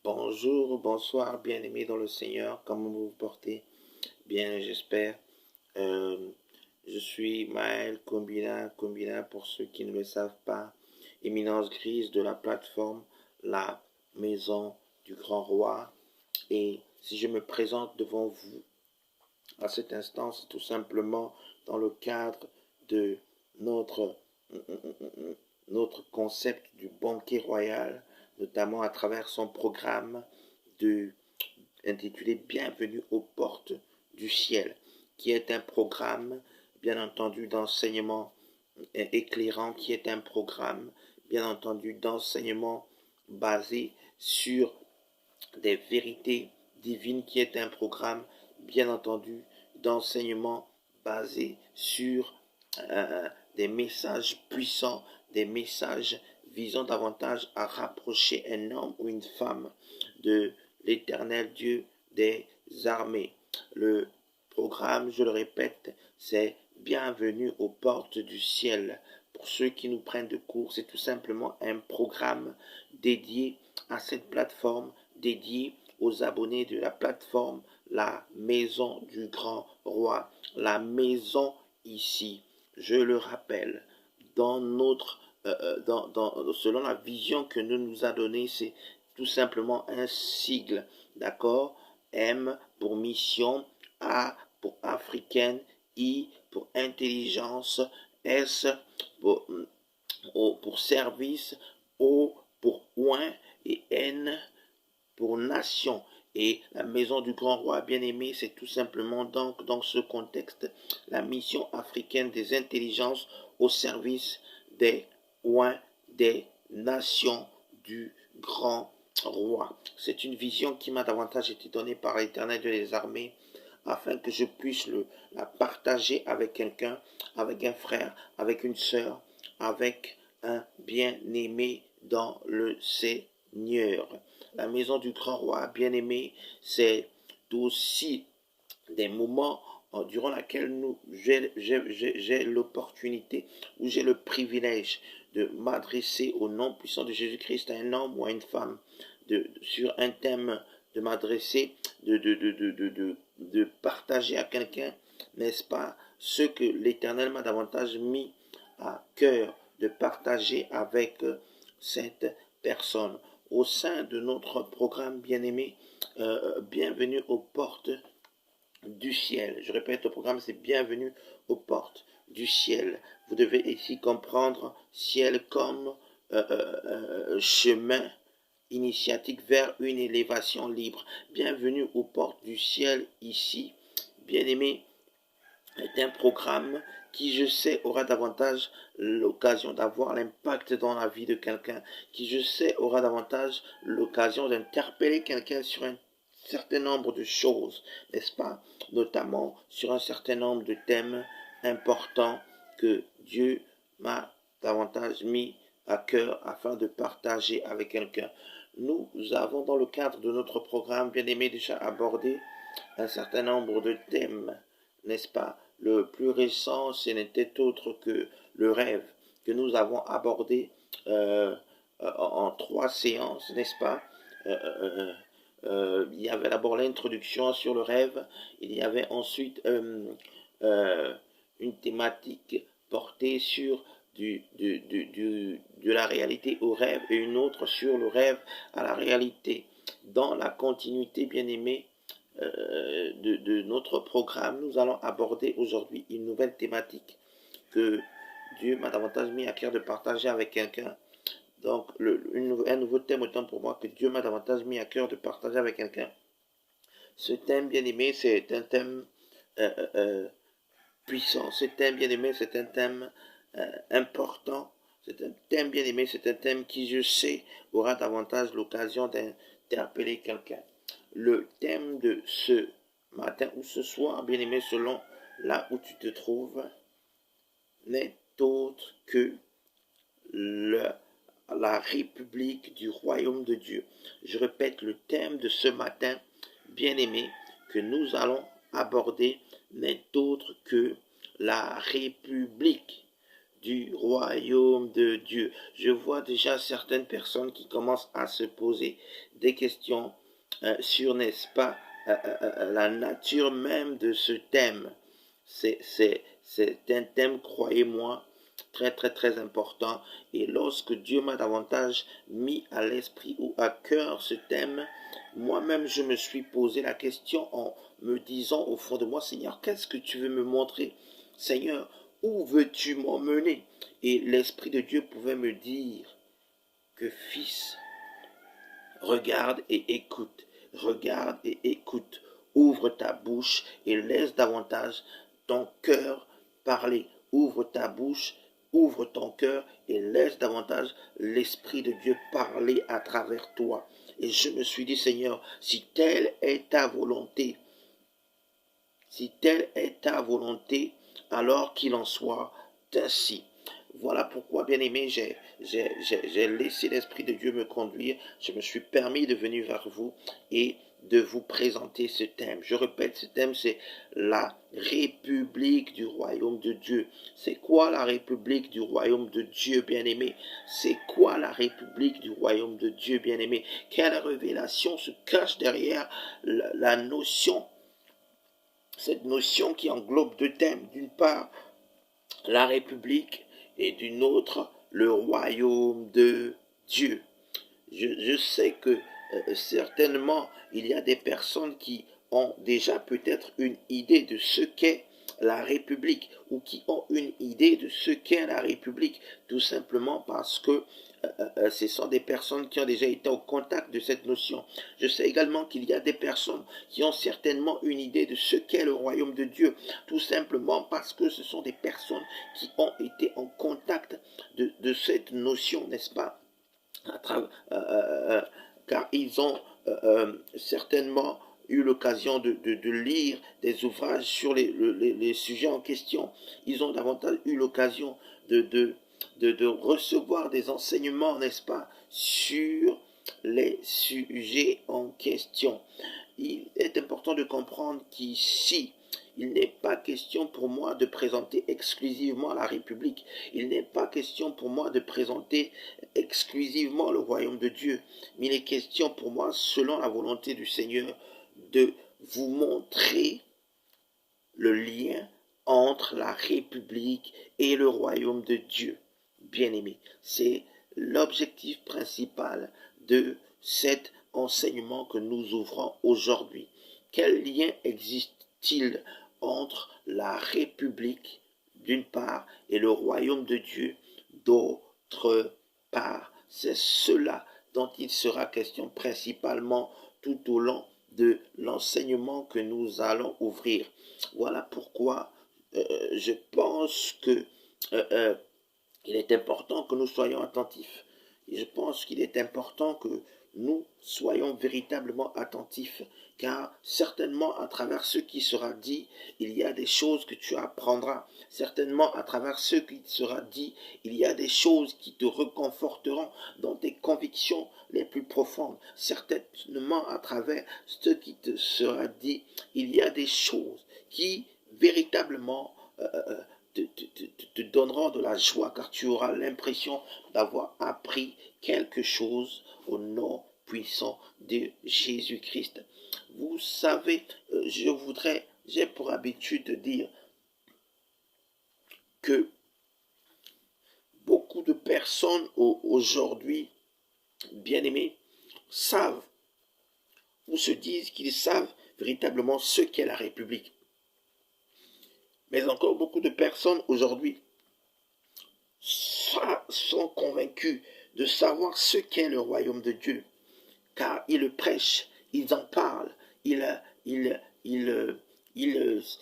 Bonjour, bonsoir, bien-aimés dans le Seigneur, comment vous vous portez? Bien, j'espère. Euh, je suis Maël Combina pour ceux qui ne le savent pas, éminence grise de la plateforme La Maison du Grand Roi. Et si je me présente devant vous à cet instant, c'est tout simplement dans le cadre de notre, notre concept du banquet royal, notamment à travers son programme de intitulé Bienvenue aux portes du ciel, qui est un programme, bien entendu, d'enseignement éclairant, qui est un programme, bien entendu, d'enseignement basé sur des vérités divines, qui est un programme, bien entendu, d'enseignement basé sur des messages puissants, des messages visant davantage à rapprocher un homme ou une femme de l'Éternel Dieu des armées. Le programme, je le répète, c'est Bienvenue aux portes du ciel. Pour ceux qui nous prennent de court, c'est tout simplement un programme dédié à cette plateforme, dédié aux abonnés de la plateforme La Maison du Grand Roi. La maison ici, je le rappelle, dans notre, selon la vision que nous a donnée, c'est tout simplement un sigle, d'accord? M pour mission, A pour africaine, I pour intelligence, S pour service, O pour oin et N pour nation. Et la maison du grand roi bien-aimé, c'est tout simplement donc dans ce contexte la mission africaine des intelligences au service des oins des nations du grand roi. C'est une vision qui m'a davantage été donnée par l'Éternel des armées afin que je puisse la partager avec quelqu'un, avec un frère, avec une sœur, avec un bien-aimé dans le Seigneur. La maison du grand roi bien-aimé, c'est aussi des moments durant lesquels j'ai l'opportunité ou j'ai le privilège de m'adresser au nom puissant de Jésus-Christ à un homme ou à une femme, sur un thème, de m'adresser, de partager à quelqu'un, n'est-ce pas, ce que l'Éternel m'a davantage mis à cœur de partager avec cette personne. Au sein de notre programme bien-aimé, bienvenue aux portes du ciel. Je répète, le programme c'est Bienvenue aux portes du ciel. Vous devez ici comprendre ciel comme chemin initiatique vers une élévation libre. Bienvenue aux portes du ciel ici. Bien-aimé, est un programme qui, je sais, aura davantage l'occasion d'avoir l'impact dans la vie de quelqu'un, qui, je sais, aura davantage l'occasion d'interpeller quelqu'un sur un certain nombre de choses, n'est-ce pas? Notamment sur un certain nombre de thèmes importants que Dieu m'a davantage mis à cœur afin de partager avec quelqu'un. Nous avons, dans le cadre de notre programme, bien aimé, déjà abordé un certain nombre de thèmes, n'est-ce pas? Le plus récent, ce n'était autre que le rêve que nous avons abordé en 3 séances, n'est-ce pas? Il y avait d'abord l'introduction sur le rêve, il y avait ensuite une thématique portée sur de la réalité au rêve et une autre sur le rêve à la réalité. Dans la continuité, bien aimée, de notre programme, nous allons aborder aujourd'hui une nouvelle thématique que Dieu m'a davantage mis à cœur de partager avec quelqu'un. Donc, un nouveau thème autant pour moi que Dieu m'a davantage mis à cœur de partager avec quelqu'un. Ce thème, bien aimé, c'est un thème puissant. Ce thème, bien aimé, c'est un thème important. C'est un thème, bien aimé, c'est un thème qui, je sais, aura davantage l'occasion d'interpeller quelqu'un. Le thème de ce matin ou ce soir, bien aimé, selon là où tu te trouves, n'est autre que la République du royaume de Dieu. Je répète, le thème de ce matin, bien aimé, que nous allons aborder n'est autre que la République du royaume de Dieu. Je vois déjà certaines personnes qui commencent à se poser des questions sur, n'est-ce pas, la nature même de ce thème. C'est un thème, croyez-moi, très très très important. Et lorsque Dieu m'a davantage mis à l'esprit ou à cœur ce thème, moi-même je me suis posé la question en me disant au fond de moi, Seigneur, qu'est-ce que tu veux me montrer? Seigneur, où veux-tu m'emmener? Et l'Esprit de Dieu pouvait me dire que fils, regarde et écoute, regarde et écoute, ouvre ta bouche et laisse davantage ton cœur parler. Ouvre ta bouche, ouvre ton cœur et laisse davantage l'Esprit de Dieu parler à travers toi. Et je me suis dit, Seigneur, si telle est ta volonté, si telle est ta volonté, alors qu'il en soit ainsi. Voilà pourquoi, bien-aimé, j'ai laissé l'Esprit de Dieu me conduire. Je me suis permis de venir vers vous et de vous présenter ce thème. Je répète, ce thème, c'est la République du royaume de Dieu. C'est quoi la République du royaume de Dieu, bien-aimé? C'est quoi la République du royaume de Dieu, bien-aimé? Quelle révélation se cache derrière la notion, cette notion qui englobe deux thèmes? D'une part, la République et d'une autre, le royaume de Dieu. Je sais que certainement, il y a des personnes qui ont déjà peut-être une idée de ce qu'est la République ou qui ont une idée de ce qu'est la République, tout simplement parce que ce sont des personnes qui ont déjà été au contact de cette notion. Je sais également qu'il y a des personnes qui ont certainement une idée de ce qu'est le royaume de Dieu, tout simplement parce que ce sont des personnes qui ont été en contact de cette notion, n'est-ce pas? Car ils ont certainement eu l'occasion de lire des ouvrages sur les sujets en question. Ils ont davantage eu l'occasion de recevoir des enseignements, n'est-ce pas, sur les sujets en question. Il est important de comprendre qu'ici, il n'est pas question pour moi de présenter exclusivement la République. Il n'est pas question pour moi de présenter exclusivement le royaume de Dieu. Mais il est question pour moi, selon la volonté du Seigneur, de vous montrer le lien entre la République et le royaume de Dieu. Bien-aimé, c'est l'objectif principal de cet enseignement que nous ouvrons aujourd'hui. Quel lien existe-t-il entre la République, d'une part, et le royaume de Dieu, d'autre part? C'est cela dont il sera question principalement tout au long de l'enseignement que nous allons ouvrir. Voilà pourquoi je pense que il est important que nous soyons attentifs. Et je pense qu'il est important que nous soyons véritablement attentifs, car certainement à travers ce qui sera dit, il y a des choses que tu apprendras. Certainement à travers ce qui sera dit, il y a des choses qui te reconforteront dans tes convictions les plus profondes. Certainement à travers ce qui te sera dit, il y a des choses qui véritablement te donneront de la joie, car tu auras l'impression d'avoir appris quelque chose au nom puissant de Jésus-Christ. Vous savez, j'ai pour habitude de dire que beaucoup de personnes aujourd'hui, bien-aimées, savent ou se disent qu'ils savent véritablement ce qu'est la République. Mais encore beaucoup de personnes aujourd'hui sont convaincus de savoir ce qu'est le royaume de Dieu, car ils le prêchent, ils en parlent, ils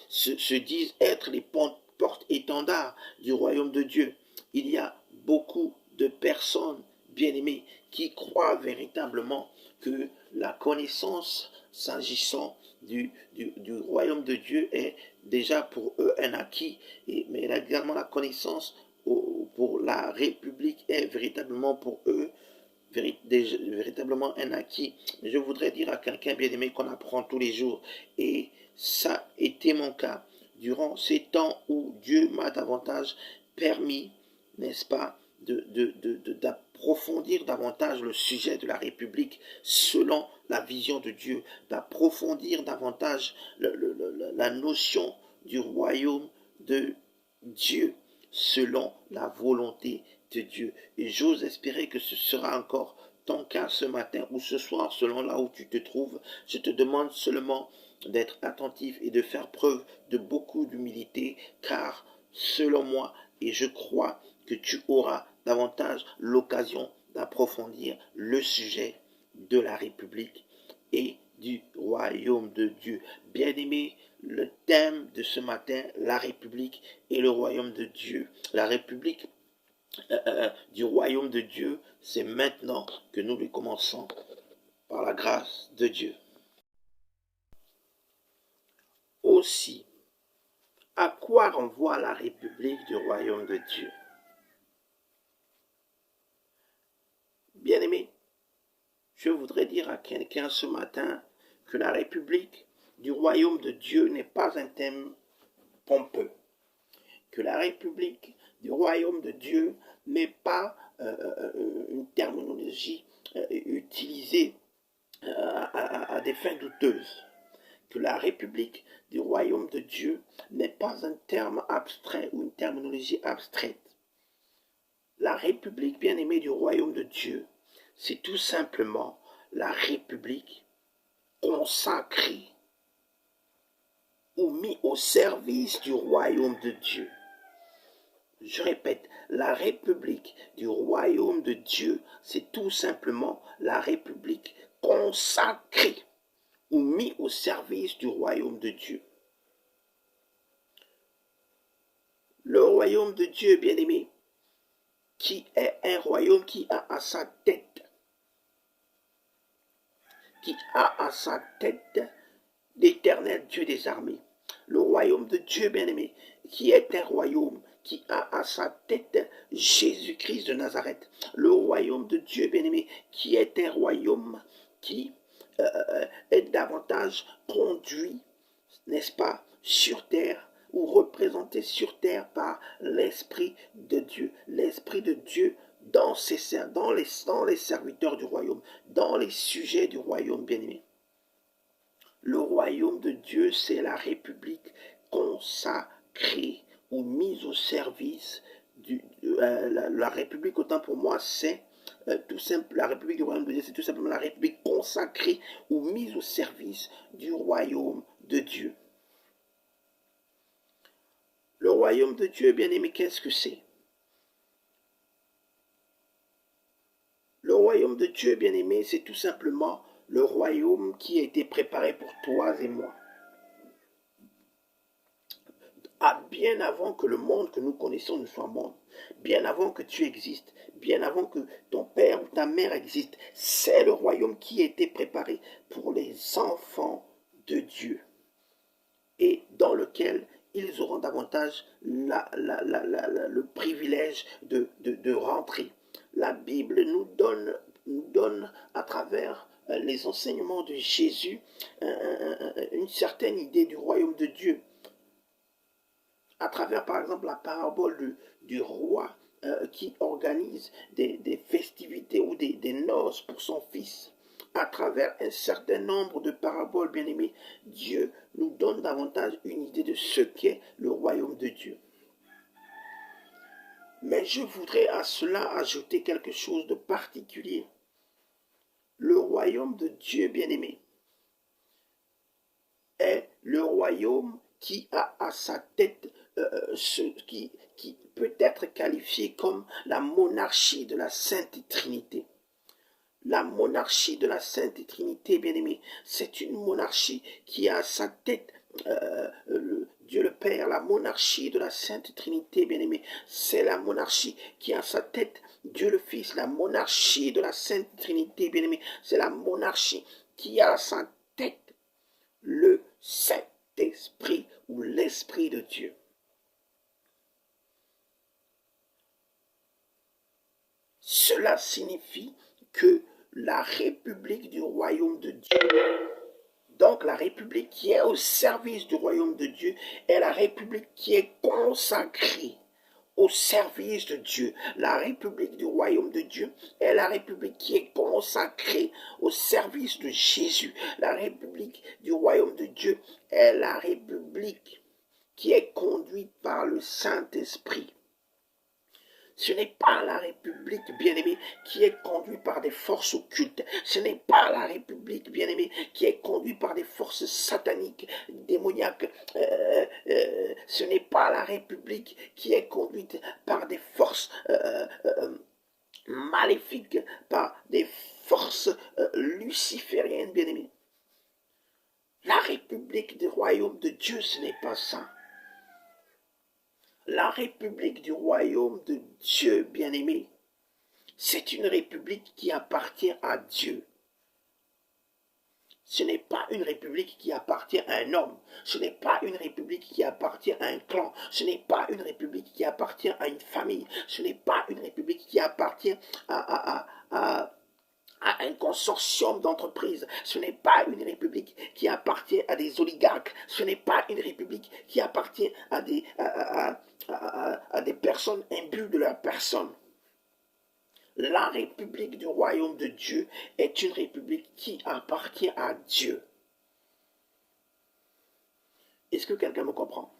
se disent être les porte-étendards du royaume de Dieu. Il y a beaucoup de personnes bien-aimées qui croient véritablement que la connaissance s'agissant du royaume de Dieu est déjà pour eux un acquis, mais également la connaissance pour la République est véritablement pour eux véritablement un acquis. Mais je voudrais dire à quelqu'un bien-aimé qu'on apprend tous les jours, et ça a été mon cas durant ces temps où Dieu m'a davantage permis n'est-ce pas, d'approfondir davantage le sujet de la République selon la vision de Dieu, d'approfondir davantage la notion du royaume de Dieu selon la volonté de Dieu. Et j'ose espérer que ce sera encore ton cas ce matin ou ce soir, selon là où tu te trouves. Je te demande seulement d'être attentif et de faire preuve de beaucoup d'humilité, car selon moi, et je crois que tu auras davantage l'occasion d'approfondir le sujet de la République et du royaume de Dieu. Bien-aimé, le thème de ce matin, la République et le royaume de Dieu. La République du royaume de Dieu, c'est maintenant que nous le commençons par la grâce de Dieu. Aussi, à quoi renvoie la République du royaume de Dieu? Bien-aimé, je voudrais dire à quelqu'un ce matin que la République du royaume de Dieu n'est pas un thème pompeux, que la République du royaume de Dieu n'est pas une terminologie utilisée à des fins douteuses, que la République du royaume de Dieu n'est pas un terme abstrait ou une terminologie abstraite. La République bien-aimée du royaume de Dieu, c'est tout simplement la République consacrée ou mise au service du royaume de Dieu. Je répète, la République du royaume de Dieu, c'est tout simplement la République consacrée ou mise au service du royaume de Dieu. Le royaume de Dieu, bien-aimé, qui est un royaume qui a à sa tête l'Éternel Dieu des armées. Le royaume de Dieu, bien-aimé, qui est un royaume qui a à sa tête Jésus-Christ de Nazareth. Le royaume de Dieu, bien-aimé, qui est un royaume qui est davantage conduit, n'est-ce pas, sur terre, ou représenté sur terre par l'Esprit de Dieu. L'Esprit de Dieu dans les serviteurs du royaume, dans les sujets du royaume, bien-aimé. Le royaume de Dieu, c'est la République consacrée ou mise au service la République, autant pour moi, c'est tout simple, la République du royaume de Dieu, c'est tout simplement la République consacrée ou mise au service du royaume de Dieu. Le royaume de Dieu, bien-aimé, qu'est-ce que c'est? Le royaume de Dieu, bien-aimé, c'est tout simplement le royaume qui a été préparé pour toi et moi. Bien avant que le monde que nous connaissons ne soit monde, bien avant que tu existes, bien avant que ton père ou ta mère existe, c'est le royaume qui a été préparé pour les enfants de Dieu et dans lequel ils auront davantage le privilège de rentrer. La Bible nous donne à travers les enseignements de Jésus une certaine idée du royaume de Dieu. À travers, par exemple, la parabole du roi qui organise des festivités ou des noces pour son fils. À travers un certain nombre de paraboles, bien-aimés, Dieu nous donne davantage une idée de ce qu'est le royaume de Dieu. Mais je voudrais à cela ajouter quelque chose de particulier. Le royaume de Dieu, bien-aimé, est le royaume qui a à sa tête ce qui peut être qualifié comme la monarchie de la Sainte Trinité. La monarchie de la Sainte Trinité, bien-aimé, c'est une monarchie qui a à sa tête Dieu le Père. La monarchie de la Sainte Trinité, bien-aimé, c'est la monarchie qui a à sa tête Dieu le Fils. La monarchie de la Sainte Trinité, bien-aimé, c'est la monarchie qui a à sa tête le Saint-Esprit ou l'Esprit de Dieu. Cela signifie que la République du royaume de Dieu, donc la République qui est au service du royaume de Dieu, est la République qui est consacrée au service de Dieu. La République du royaume de Dieu est la République qui est consacrée au service de Jésus. La République du royaume de Dieu est la République qui est conduite par le Saint-Esprit. Ce n'est pas la République, bien-aimée, qui est conduite par des forces occultes. Ce n'est pas la République, bien-aimée, qui est conduite par des forces sataniques, démoniaques. Ce n'est pas la République qui est conduite par des forces maléfiques, par des forces lucifériennes, bien-aimée. La République du royaume de Dieu, ce n'est pas ça. La République du royaume de Dieu, bien-aimé, c'est une république qui appartient à Dieu. Ce n'est pas une république qui appartient à un homme. Ce n'est pas une république qui appartient à un clan. Ce n'est pas une république qui appartient à une famille. Ce n'est pas une république qui appartient à un consortium d'entreprises. Ce n'est pas une république qui appartient à des oligarques. Ce n'est pas une république qui appartient à des personnes imbues de leur personne. La République du royaume de Dieu est une république qui appartient à Dieu. Est-ce que quelqu'un me comprend?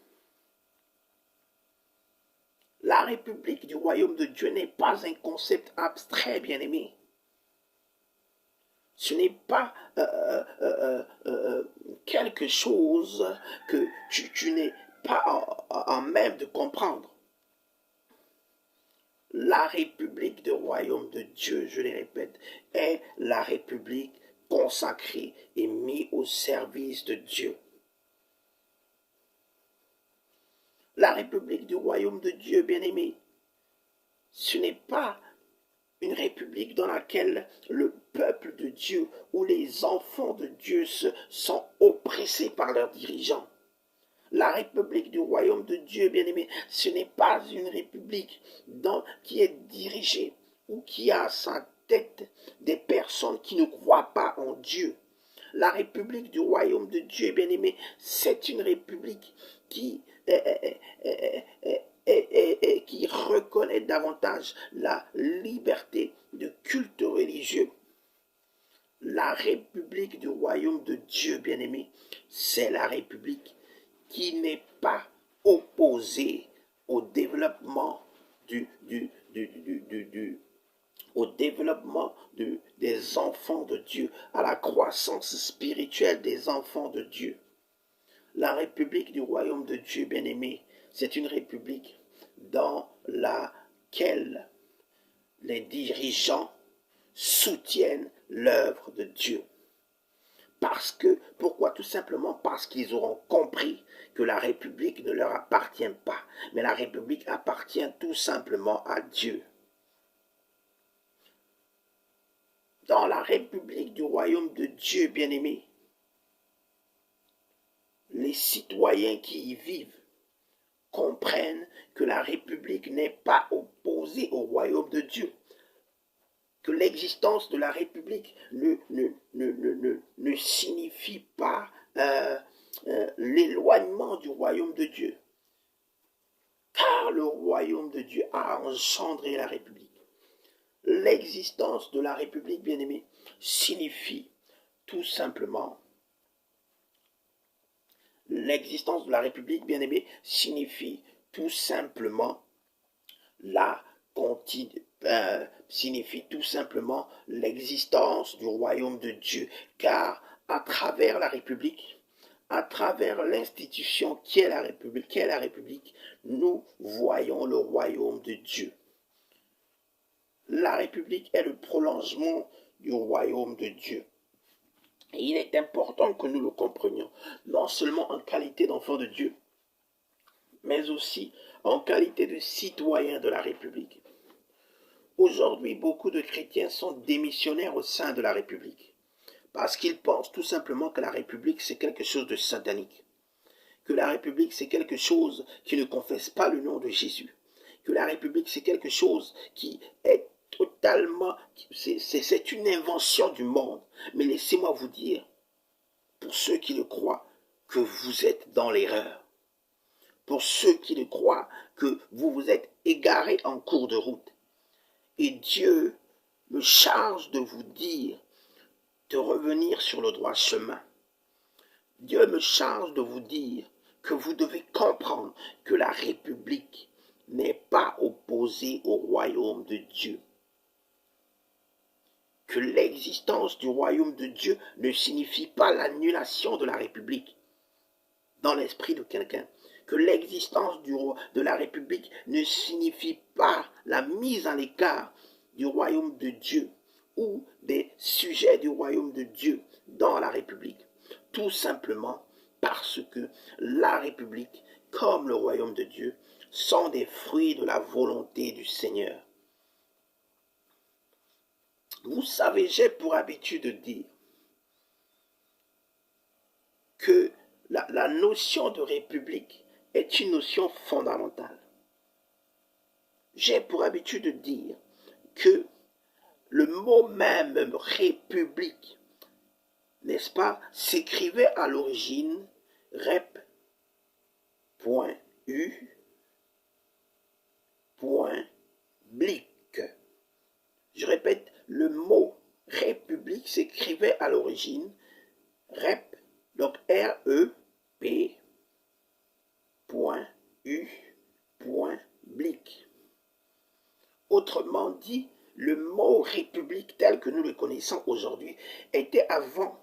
La République du royaume de Dieu n'est pas un concept abstrait, bien-aimé. Ce n'est pas quelque chose que tu n'es pas en même de comprendre. La République du royaume de Dieu, je le répète, est la République consacrée et mise au service de Dieu. La République du royaume de Dieu, bien-aimé, ce n'est pas une république dans laquelle le peuple de Dieu ou les enfants de Dieu sont oppressés par leurs dirigeants. La République du royaume de Dieu, bien-aimé, ce n'est pas une république qui est dirigée ou qui a à sa tête des personnes qui ne croient pas en Dieu. La République du royaume de Dieu, bien-aimé, c'est une république qui reconnaît davantage la liberté de culte religieux. La République du royaume de Dieu, bien-aimé, c'est la République qui n'est pas opposée au développement des enfants de Dieu, à la croissance spirituelle des enfants de Dieu. La République du royaume de Dieu, bien-aimé, c'est une république dans laquelle les dirigeants soutiennent l'œuvre de Dieu. Pourquoi? Tout simplement parce qu'ils auront compris que la République ne leur appartient pas, mais la République appartient tout simplement à Dieu. Dans la République du royaume de Dieu, bien-aimé, les citoyens qui y vivent comprennent que la République n'est pas opposée au royaume de Dieu, que l'existence de la République ne signifie pas l'éloignement du royaume de Dieu, car le royaume de Dieu a engendré la République. L'existence de la République, bien-aimée, signifie tout simplement, l'existence de la République, bien-aimée, signifie tout simplement signifie tout simplement l'existence du royaume de Dieu, car à travers la République, à travers l'institution qui est la République, nous voyons le royaume de Dieu. La République est le prolongement du royaume de Dieu. Et il est important que nous le comprenions, non seulement en qualité d'enfants de Dieu, mais aussi en qualité de citoyens de la République. Aujourd'hui, beaucoup de chrétiens sont démissionnaires au sein de la République, parce qu'ils pensent tout simplement que la République, c'est quelque chose de satanique, que la République, c'est quelque chose qui ne confesse pas le nom de Jésus, que la République, c'est quelque chose qui est totalement, c'est une invention du monde. Mais laissez-moi vous dire, pour ceux qui le croient, que vous êtes dans l'erreur. Pour ceux qui le croient, que vous êtes égaré en cours de route. Et Dieu me charge de vous dire de revenir sur le droit chemin. Dieu me charge de vous dire que vous devez comprendre que la République n'est pas opposée au royaume de Dieu. Que l'existence du royaume de Dieu ne signifie pas l'annulation de la République dans l'esprit de quelqu'un. Que l'existence de la République ne signifie pas la mise à l'écart du royaume de Dieu ou des sujets du royaume de Dieu dans la République. Tout simplement parce que la République, comme le royaume de Dieu, sont des fruits de la volonté du Seigneur. Vous savez, j'ai pour habitude de dire que la notion de république est une notion fondamentale. J'ai pour habitude de dire que le mot même république, n'est-ce pas, s'écrivait à l'origine rep.u.blic. Je répète, le mot république s'écrivait à l'origine rep, donc R-E-P.U.blic. Autrement dit, le mot république tel que nous le connaissons aujourd'hui était avant,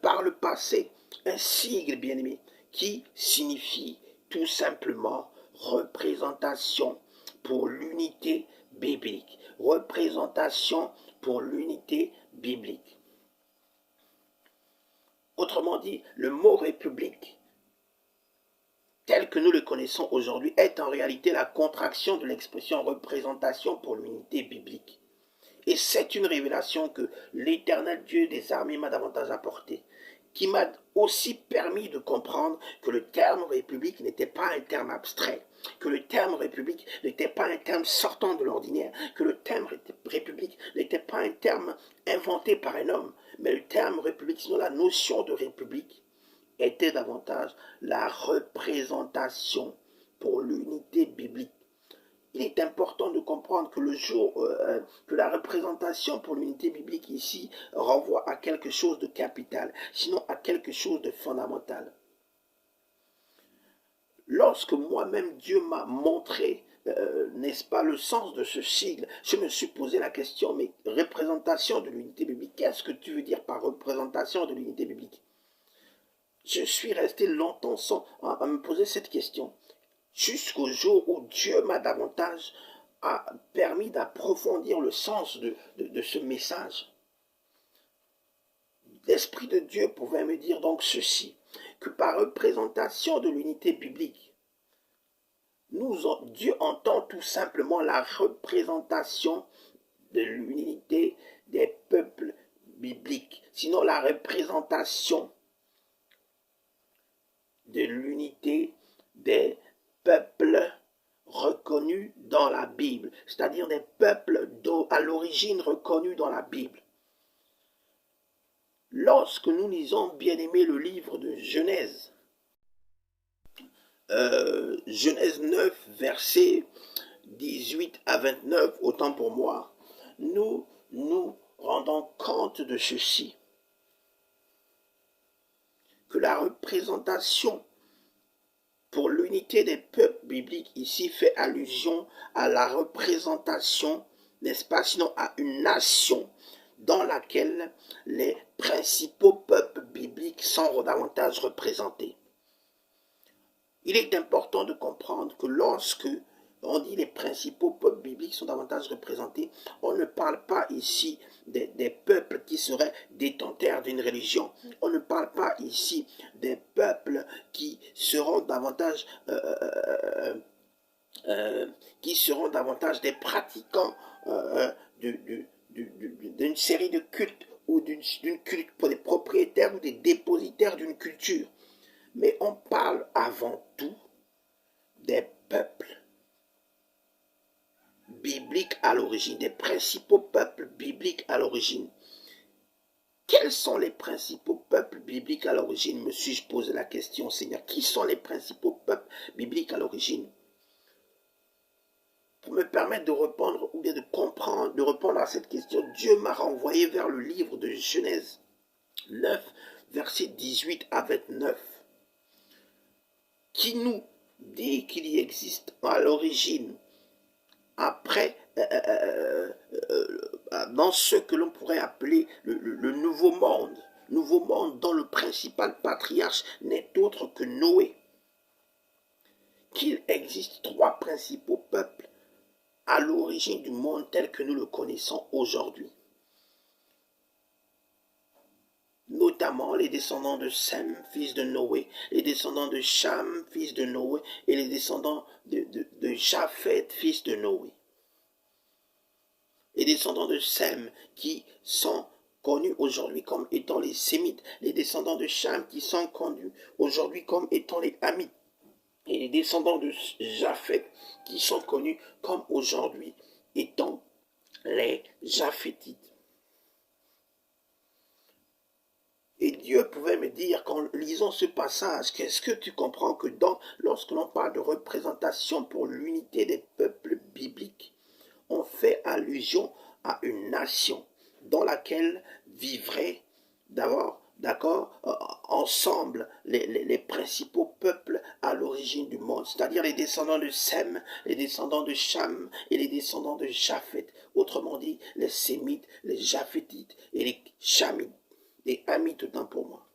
par le passé, un sigle bien-aimé qui signifie tout simplement représentation pour l'unité biblique. Représentation pour l'unité biblique. Autrement dit, le mot république, tel que nous le connaissons aujourd'hui, est en réalité la contraction de l'expression représentation pour l'unité biblique. Et c'est une révélation que l'Éternel Dieu des armées m'a davantage apportée, qui m'a aussi permis de comprendre que le terme république n'était pas un terme abstrait, que le terme république n'était pas un terme sortant de l'ordinaire, que le terme république n'était pas un terme inventé par un homme, mais le terme république, sinon la notion de république, était davantage la représentation pour l'unité biblique. Il est important de comprendre que que la représentation pour l'unité biblique ici renvoie à quelque chose de capital, sinon à quelque chose de fondamental. Lorsque moi-même Dieu m'a montré, n'est-ce pas, le sens de ce sigle, je me suis posé la question, mais représentation de l'unité biblique, qu'est-ce que tu veux dire par représentation de l'unité biblique? Je suis resté longtemps à me poser cette question, jusqu'au jour où Dieu m'a davantage permis d'approfondir le sens de ce message. L'Esprit de Dieu pouvait me dire donc ceci, que par représentation de l'unité biblique, Dieu entend tout simplement la représentation de l'unité des peuples bibliques, sinon la représentation de l'unité des peuples reconnus dans la Bible, c'est-à-dire des peuples à l'origine reconnus dans la Bible. Lorsque nous lisons, bien aimé, le livre de Genèse, Genèse 9, versets 18 à 29, autant pour moi, nous nous rendons compte de ceci, que la représentation pour l'unité des peuples bibliques ici fait allusion à la représentation, n'est-ce pas, sinon à une nation dans laquelle les principaux peuples bibliques sont davantage représentés. Il est important de comprendre que lorsque on dit les principaux peuples bibliques sont davantage représentés, on ne parle pas ici des peuples qui seraient détenteurs d'une religion. On ne parle pas ici des peuples qui seront davantage des pratiquants d'une série de cultes ou d'une culte pour des propriétaires ou des dépositaires d'une culture. Mais on parle avant tout des peuples bibliques à l'origine, des principaux peuples bibliques à l'origine. Quels sont les principaux peuples bibliques à l'origine? Me suis-je posé la question, Seigneur. Qui sont les principaux peuples bibliques à l'origine? permettre de répondre ou bien de comprendre, de répondre à cette question, Dieu m'a renvoyé vers le livre de Genèse 9, versets 18 à 29, qui nous dit qu'il y existe à l'origine, après, dans ce que l'on pourrait appeler le nouveau monde dont le principal patriarche n'est autre que Noé, qu'il existe trois principaux peuples à l'origine du monde tel que nous le connaissons aujourd'hui. Notamment les descendants de Sem, fils de Noé, les descendants de Cham, fils de Noé, et les descendants de Japheth, fils de Noé. Les descendants de Sem qui sont connus aujourd'hui comme étant les Sémites, les descendants de Cham qui sont connus aujourd'hui comme étant les Hamites, et les descendants de Japheth qui sont connus comme aujourd'hui étant les Japhétites. Et Dieu pouvait me dire, qu'en lisant ce passage, qu'est-ce que tu comprends que lorsque l'on parle de représentation pour l'unité des peuples bibliques, on fait allusion à une nation dans laquelle vivraient ensemble les principaux peuples à l'origine du monde, c'est-à-dire les descendants de Sem, les descendants de Cham et les descendants de Japheth, autrement dit les Sémites, les Japhétites et les Chamites. Et Hamites autant pour moi.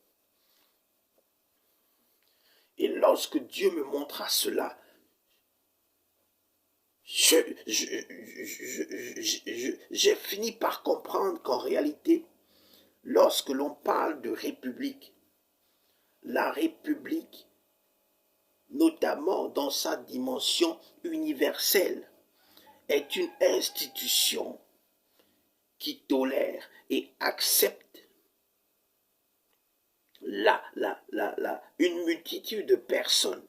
Et lorsque Dieu me montra cela, j'ai fini par comprendre qu'en réalité, lorsque l'on parle de république, la république, notamment dans sa dimension universelle, est une institution qui tolère et accepte une multitude de personnes.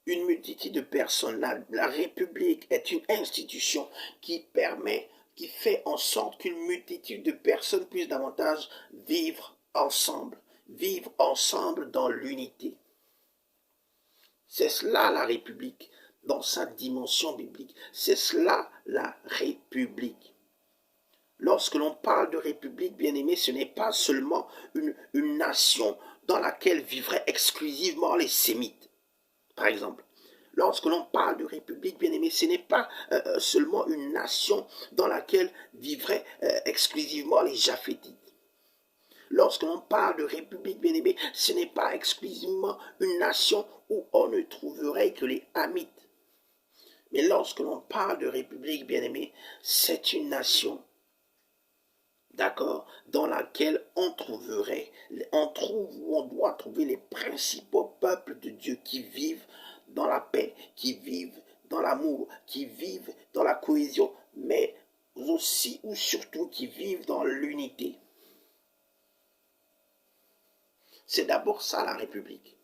Une multitude de personnes. La République est une institution qui fait en sorte qu'une multitude de personnes puissent davantage vivre ensemble dans l'unité. C'est cela la République, dans sa dimension biblique. C'est cela la République. Lorsque l'on parle de république, bien-aimé, ce n'est pas seulement une nation dans laquelle vivraient exclusivement les Sémites, par exemple. Lorsque l'on parle de république, bien-aimé, ce n'est pas seulement une nation dans laquelle vivraient exclusivement les Japhétites. Lorsque l'on parle de république, bien-aimé, ce n'est pas exclusivement une nation où on ne trouverait que les Hamites. Mais lorsque l'on parle de république, bien-aimé, c'est une nation, dans laquelle on doit trouver les principaux peuples de Dieu qui vivent dans la paix, qui vivent dans l'amour, qui vivent dans la cohésion, mais aussi ou surtout qui vivent dans l'unité. C'est d'abord ça la République.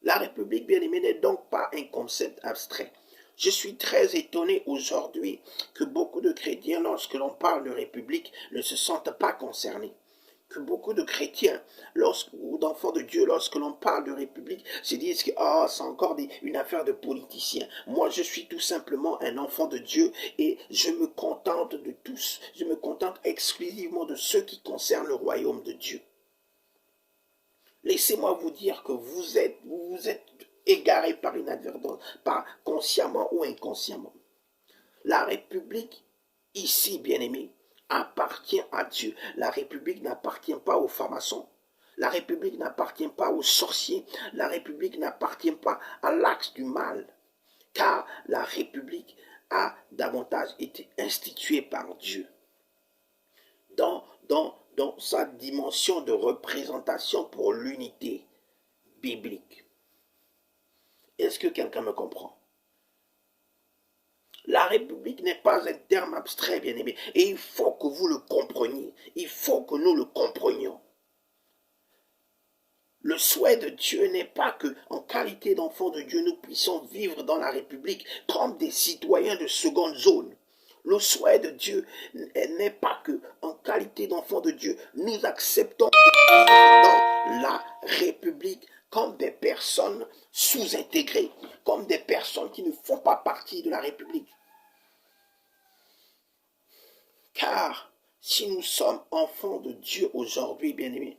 La République, bien aimé, n'est donc pas un concept abstrait. Je suis très étonné aujourd'hui que beaucoup de chrétiens, lorsque l'on parle de République, ne se sentent pas concernés. Que beaucoup de chrétiens, ou d'enfants de Dieu, lorsque l'on parle de République, se disent que c'est encore une affaire de politiciens. Moi, je suis tout simplement un enfant de Dieu et je me contente de tous. Je me contente exclusivement de ce qui concerne le royaume de Dieu. Laissez-moi vous dire que vous êtes égaré par inadvertance, par consciemment ou inconsciemment. La République, ici, bien-aimé, appartient à Dieu. La République n'appartient pas aux francs-maçons. La République n'appartient pas aux sorciers. La République n'appartient pas à l'axe du mal. Car la République a davantage été instituée par Dieu. Dans sa dimension de représentation pour l'unité biblique. Est-ce que quelqu'un me comprend? La République n'est pas un terme abstrait, bien-aimé. Et il faut que vous le compreniez. Il faut que nous le comprenions. Le souhait de Dieu n'est pas que, en qualité d'enfants de Dieu, nous puissions vivre dans la République comme des citoyens de seconde zone. Le souhait de Dieu n'est pas que, en qualité d'enfants de Dieu, nous acceptons de vivre dans la République comme des personnes sous-intégrées. comme des personnes qui ne font pas partie de la République. Car si nous sommes enfants de Dieu aujourd'hui, bien-aimés,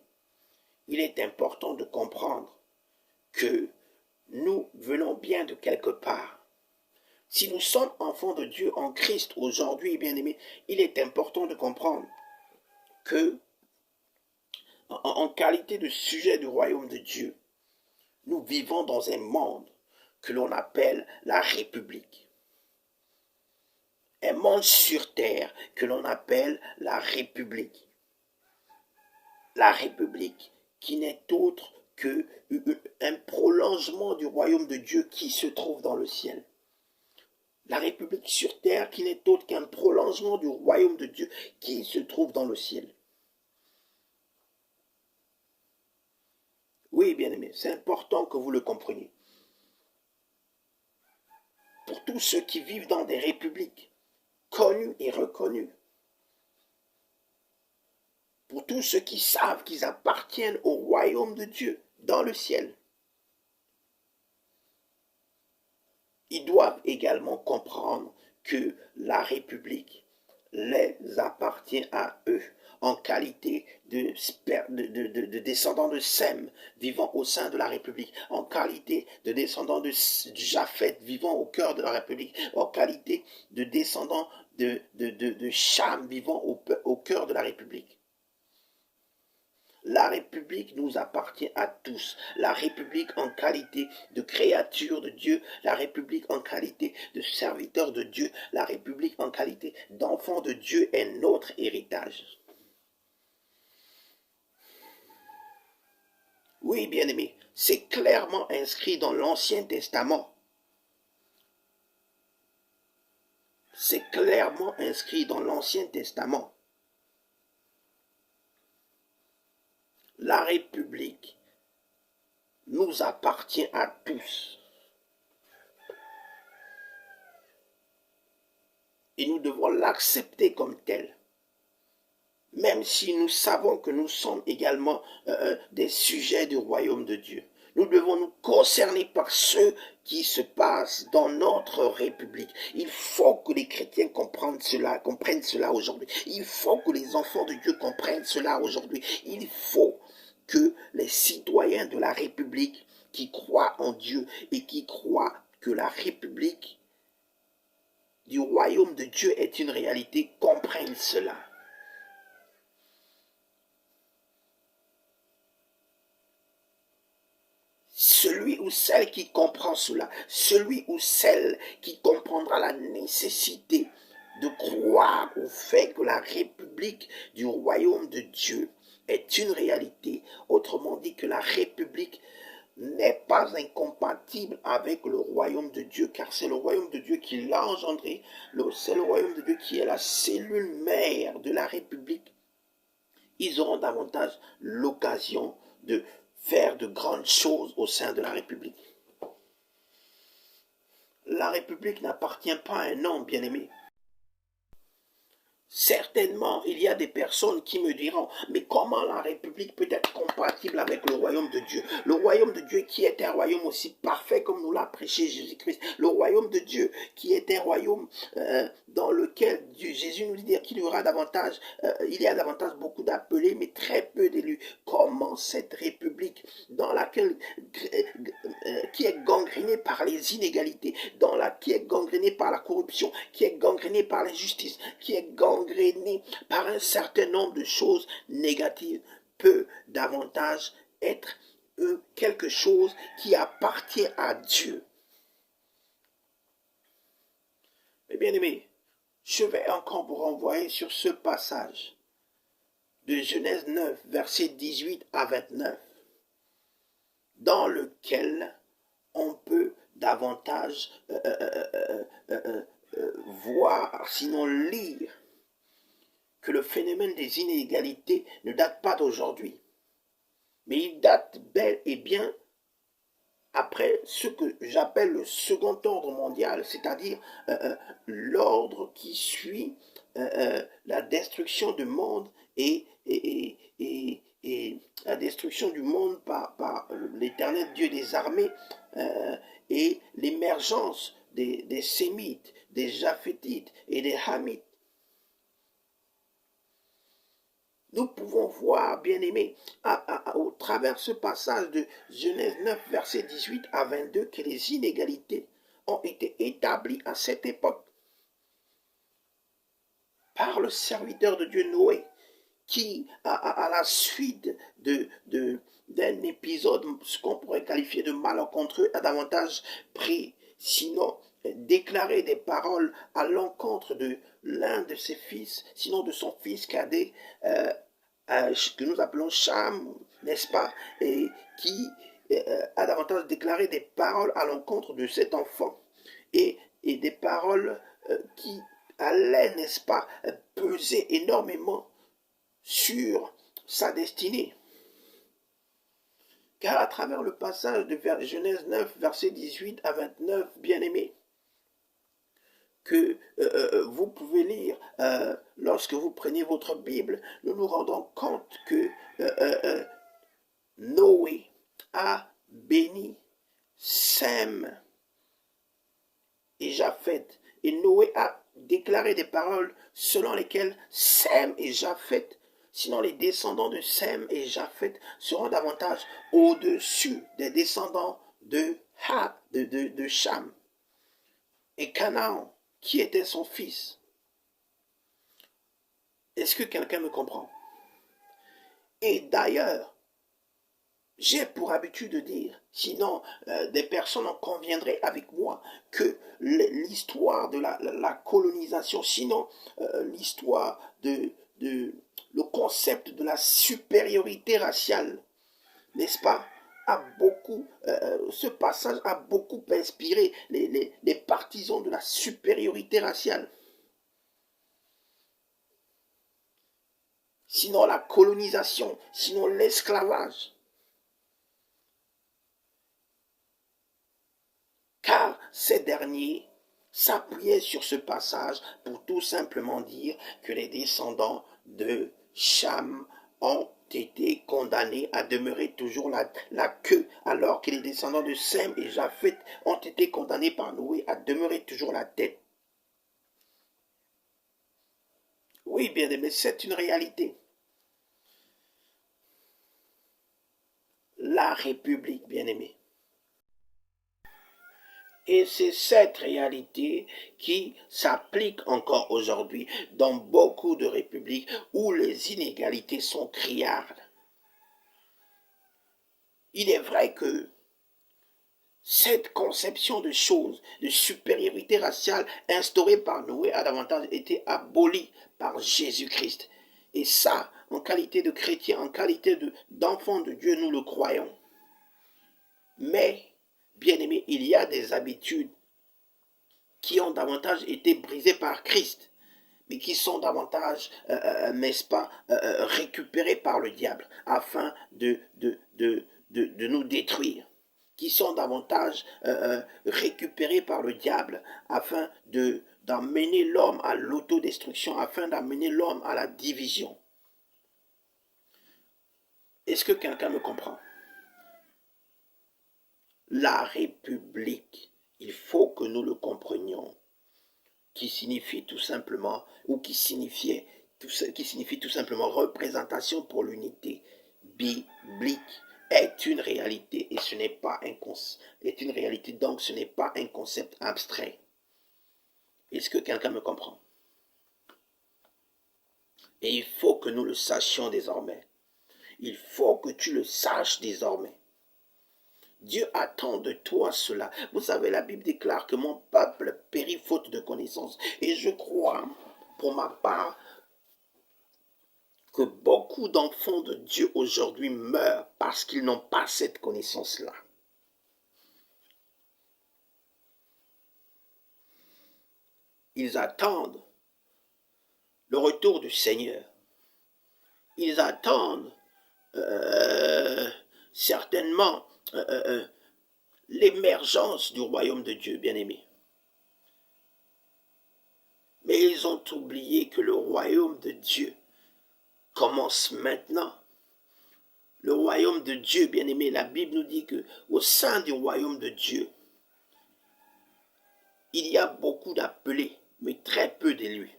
il est important de comprendre que nous venons bien de quelque part. Si nous sommes enfants de Dieu en Christ aujourd'hui, bien-aimés, il est important de comprendre que, en qualité de sujet du royaume de Dieu, nous vivons dans un monde que l'on appelle la République. Un monde sur terre que l'on appelle la République. La République qui n'est autre qu'un prolongement du royaume de Dieu qui se trouve dans le ciel. La République sur terre qui n'est autre qu'un prolongement du royaume de Dieu qui se trouve dans le ciel. Oui, bien-aimés, c'est important que vous le compreniez. Pour tous ceux qui vivent dans des républiques connues et reconnues, pour tous ceux qui savent qu'ils appartiennent au royaume de Dieu dans le ciel, ils doivent également comprendre que la République les appartient à eux en qualité de descendants de Sem vivant au sein de la République, en qualité de descendants de Japheth vivant au cœur de la République, en qualité de descendants de Cham vivant au cœur de la République. La République nous appartient à tous. La République en qualité de créature de Dieu, la République en qualité de serviteur de Dieu, la République en qualité d'enfant de Dieu est notre héritage. Oui, bien-aimés, c'est clairement inscrit dans l'Ancien Testament. C'est clairement inscrit dans l'Ancien Testament. La République nous appartient à tous. Et nous devons l'accepter comme tel. Même si nous savons que nous sommes également des sujets du royaume de Dieu. Nous devons nous concerner par ce qui se passe dans notre République. Il faut que les chrétiens comprennent cela aujourd'hui. Il faut que les enfants de Dieu comprennent cela aujourd'hui. Il faut que les citoyens de la République qui croient en Dieu et qui croient que la République du royaume de Dieu est une réalité comprennent cela. Celui ou celle qui comprend cela, celui ou celle qui comprendra la nécessité de croire au fait que la République du royaume de Dieu est une réalité, autrement dit que la République n'est pas incompatible avec le royaume de Dieu, car c'est le royaume de Dieu qui l'a engendré, c'est le royaume de Dieu qui est la cellule mère de la République. Ils auront davantage l'occasion de faire de grandes choses au sein de la République. La République n'appartient pas à un homme, bien-aimé. Certainement, il y a des personnes qui me diront, mais comment la République peut être compatible avec le royaume de Dieu? Le royaume de Dieu qui est un royaume aussi parfait comme nous l'a prêché Jésus-Christ. Le royaume de Dieu qui est un royaume dans lequel Jésus nous dit qu'il y aura davantage, il y a davantage beaucoup d'appelés, mais très peu d'élus. Comment cette République dans laquelle qui est gangrénée par les inégalités, qui est gangrénée par la corruption, qui est gangrénée par l'injustice, qui est gangrénée par un certain nombre de choses négatives, peut davantage être quelque chose qui appartient à Dieu. Mais bien aimé, je vais encore vous renvoyer sur ce passage de Genèse 9, versets 18 à 29, dans lequel on peut davantage voir, sinon lire, que le phénomène des inégalités ne date pas d'aujourd'hui, mais il date bel et bien après ce que j'appelle le second ordre mondial, c'est-à-dire l'ordre qui suit la destruction du monde et la destruction du monde par l'Éternel Dieu des armées et les l'émergence des Sémites, des Japhétites et des Hamites. Nous pouvons voir, bien-aimés, au travers ce passage de Genèse 9, versets 18 à 22, que les inégalités ont été établies à cette époque par le serviteur de Dieu Noé, qui, à la suite d'un épisode, ce qu'on pourrait qualifier de malencontreux, a davantage pris, sinon déclaré des paroles à l'encontre de l'un de ses fils, sinon de son fils cadet, que nous appelons Cham, n'est-ce pas, et qui a davantage déclaré des paroles à l'encontre de cet enfant, et des paroles qui allaient, n'est-ce pas, peser énormément sur sa destinée. Car à travers le passage de Genèse 9, versets 18 à 29, bien-aimés, que vous pouvez lire lorsque vous prenez votre Bible, nous nous rendons compte que Noé a béni Sem et Japheth. Et Noé a déclaré des paroles selon lesquelles Sem et Japheth, sinon les descendants de Sem et Japheth, seront davantage au-dessus des descendants de Cham. Et Canaan, qui était son fils. Est-ce que quelqu'un me comprend? Et d'ailleurs, j'ai pour habitude de dire, sinon des personnes en conviendraient avec moi, que l'histoire de la colonisation, sinon l'histoire le concept de la supériorité raciale, n'est-ce pas, ce passage a beaucoup inspiré les partisans de la supériorité raciale. Sinon la colonisation, sinon l'esclavage. Car ces derniers s'appuyaient sur ce passage pour tout simplement dire que les descendants de Cham ont été condamnés à demeurer toujours la queue, alors que les descendants de Sem et Japheth ont été condamnés par Noé à demeurer toujours la tête. Oui, bien aimé, c'est une réalité. La République, bien aimé. Et c'est cette réalité qui s'applique encore aujourd'hui dans beaucoup de républiques où les inégalités sont criardes. Il est vrai que cette conception de choses, de supériorité raciale instaurée par Noé a davantage été abolie par Jésus-Christ. Et ça, en qualité de chrétien, en qualité d'enfant de Dieu, nous le croyons. Mais bien-aimés, il y a des habitudes qui ont davantage été brisées par Christ, mais qui sont davantage, n'est-ce pas, récupérées par le diable, afin de nous détruire, qui sont davantage récupérées par le diable, afin d'emmener l'homme à l'autodestruction, afin d'amener l'homme à la division. Est-ce que quelqu'un me comprend? La République, il faut que nous le comprenions, qui signifie tout simplement, ou qui signifie tout simplement représentation pour l'unité biblique, est une réalité, et ce n'est pas un concept, est une réalité, donc ce n'est pas un concept abstrait. Est-ce que quelqu'un me comprend? Et il faut que nous le sachions désormais. Il faut que tu le saches désormais. Dieu attend de toi cela. Vous savez, la Bible déclare que mon peuple périt faute de connaissance. Et je crois, pour ma part, que beaucoup d'enfants de Dieu aujourd'hui meurent parce qu'ils n'ont pas cette connaissance-là. Ils attendent le retour du Seigneur. Ils attendent certainement l'émergence du royaume de Dieu, bien-aimé. Mais ils ont oublié que le royaume de Dieu commence maintenant. Le royaume de Dieu, bien-aimé, la Bible nous dit que au sein du royaume de Dieu, il y a beaucoup d'appelés, mais très peu d'élus.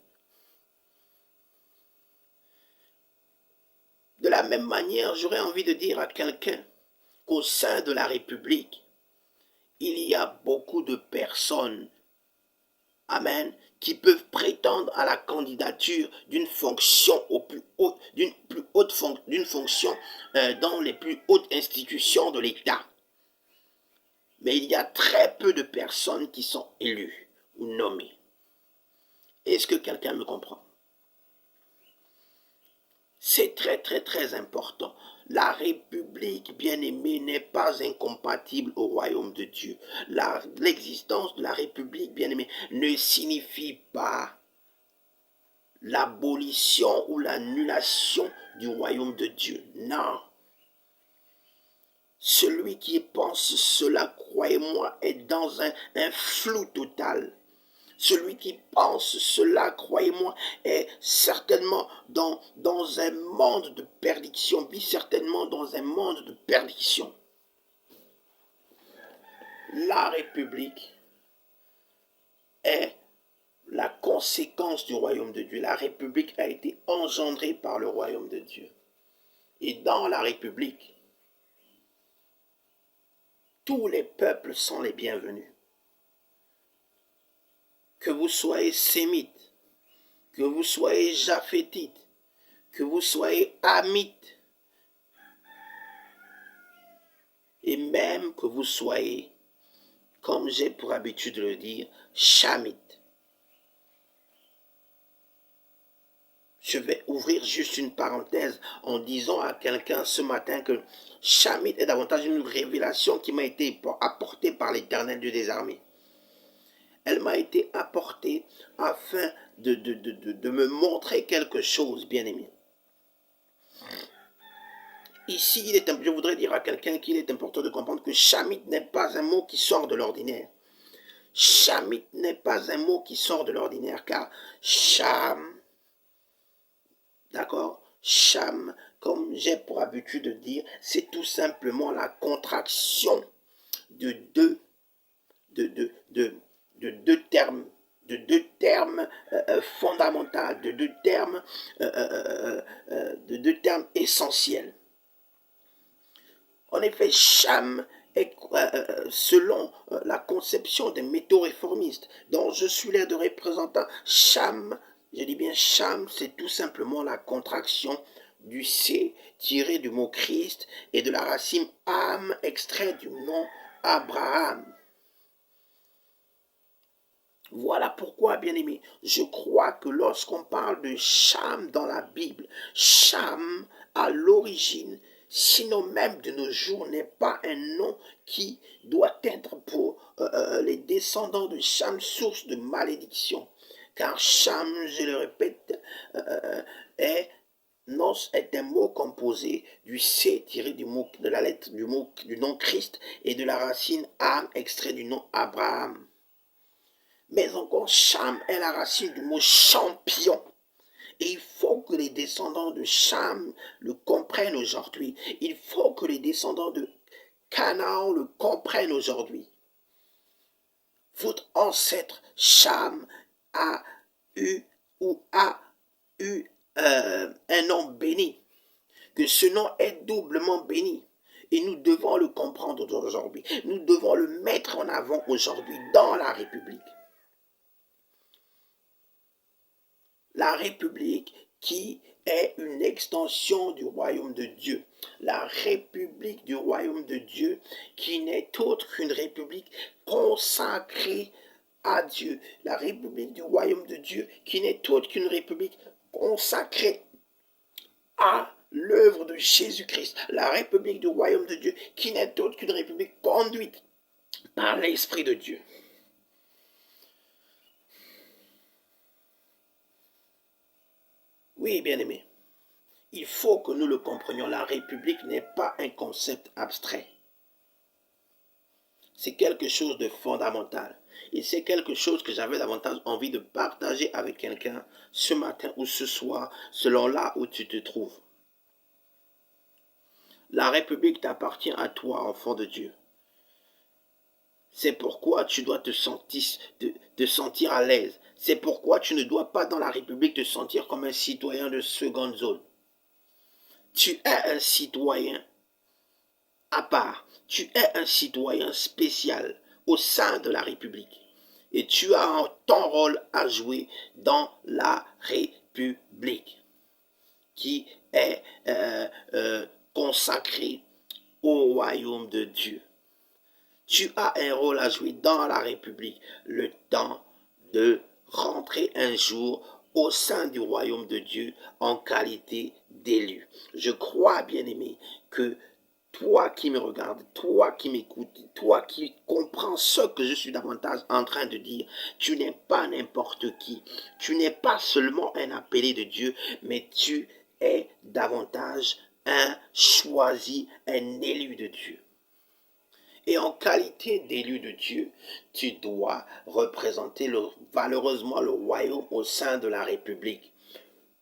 De la même manière, j'aurais envie de dire à quelqu'un qu'au sein de la République, il y a beaucoup de personnes, amen, qui peuvent prétendre à la candidature d'une fonction d'une fonction dans les plus hautes institutions de l'État. Mais il y a très peu de personnes qui sont élues ou nommées. Est-ce que quelqu'un me comprend? C'est très très très important. La République, bien-aimée, n'est pas incompatible au royaume de Dieu. L'existence de la République, bien-aimée, ne signifie pas l'abolition ou l'annulation du royaume de Dieu. Non. Celui qui pense cela, croyez-moi, est dans un flou total. Celui qui pense cela, croyez-moi, est certainement dans un monde de perdition, vit certainement dans un monde de perdition. La République est la conséquence du royaume de Dieu. La République a été engendrée par le royaume de Dieu. Et dans la République, tous les peuples sont les bienvenus. Que vous soyez sémites, que vous soyez japhétites, que vous soyez amites, et même que vous soyez, comme j'ai pour habitude de le dire, chamites. Je vais ouvrir juste une parenthèse en disant à quelqu'un ce matin que chamite est davantage une révélation qui m'a été apportée par l'Éternel Dieu des armées. Elle m'a été apportée afin de me montrer quelque chose, bien-aimé. Ici, je voudrais dire à quelqu'un qu'il est important de comprendre que chamite n'est pas un mot qui sort de l'ordinaire. Chamite n'est pas un mot qui sort de l'ordinaire, car cham, d'accord, cham, comme j'ai pour habitude de dire, c'est tout simplement la contraction de deux termes, fondamentaux, de deux termes essentiels. En effet, cham est, selon la conception des métaux réformistes, dont je suis l'air de représentant, cham, je dis bien cham, c'est tout simplement la contraction du C tiré du mot Christ et de la racine Am extrait du nom Abraham. Voilà pourquoi, bien-aimé, je crois que lorsqu'on parle de Cham dans la Bible, Cham, à l'origine, sinon même de nos jours, n'est pas un nom qui doit être pour les descendants de Cham source de malédiction. Car Cham, je le répète, est un mot composé du C tiré de la lettre du nom Christ et de la racine Am extrait du nom Abraham. Mais encore, Cham est la racine du mot champion. Et il faut que les descendants de Cham le comprennent aujourd'hui. Il faut que les descendants de Canaan le comprennent aujourd'hui. Votre ancêtre Cham a eu un nom béni. Que ce nom est doublement béni. Et nous devons le comprendre aujourd'hui. Nous devons le mettre en avant aujourd'hui dans la République. La République qui est une extension du royaume de Dieu. La République du royaume de Dieu qui n'est autre qu'une République consacrée à Dieu. La République du royaume de Dieu qui n'est autre qu'une République consacrée à l'œuvre de Jésus-Christ. La République du royaume de Dieu qui n'est autre qu'une République conduite par l'Esprit de Dieu. Oui, bien-aimé, il faut que nous le comprenions. La République n'est pas un concept abstrait. C'est quelque chose de fondamental. Et c'est quelque chose que j'avais davantage envie de partager avec quelqu'un ce matin ou ce soir, selon là où tu te trouves. La République t'appartient à toi, enfant de Dieu. C'est pourquoi tu dois te sentir à l'aise. C'est pourquoi tu ne dois pas dans la République te sentir comme un citoyen de seconde zone. Tu es un citoyen à part. Tu es un citoyen spécial au sein de la République. Et tu as ton rôle à jouer dans la République qui est consacrée au royaume de Dieu. Tu as un rôle à jouer dans la République, le temps de rentrer un jour au sein du royaume de Dieu en qualité d'élu. Je crois, bien-aimé, que toi qui me regardes, toi qui m'écoutes, toi qui comprends ce que je suis davantage en train de dire, tu n'es pas n'importe qui. Tu n'es pas seulement un appelé de Dieu, mais tu es davantage un choisi, un élu de Dieu. Et en qualité d'élu de Dieu, tu dois représenter valeureusement le royaume au sein de la République.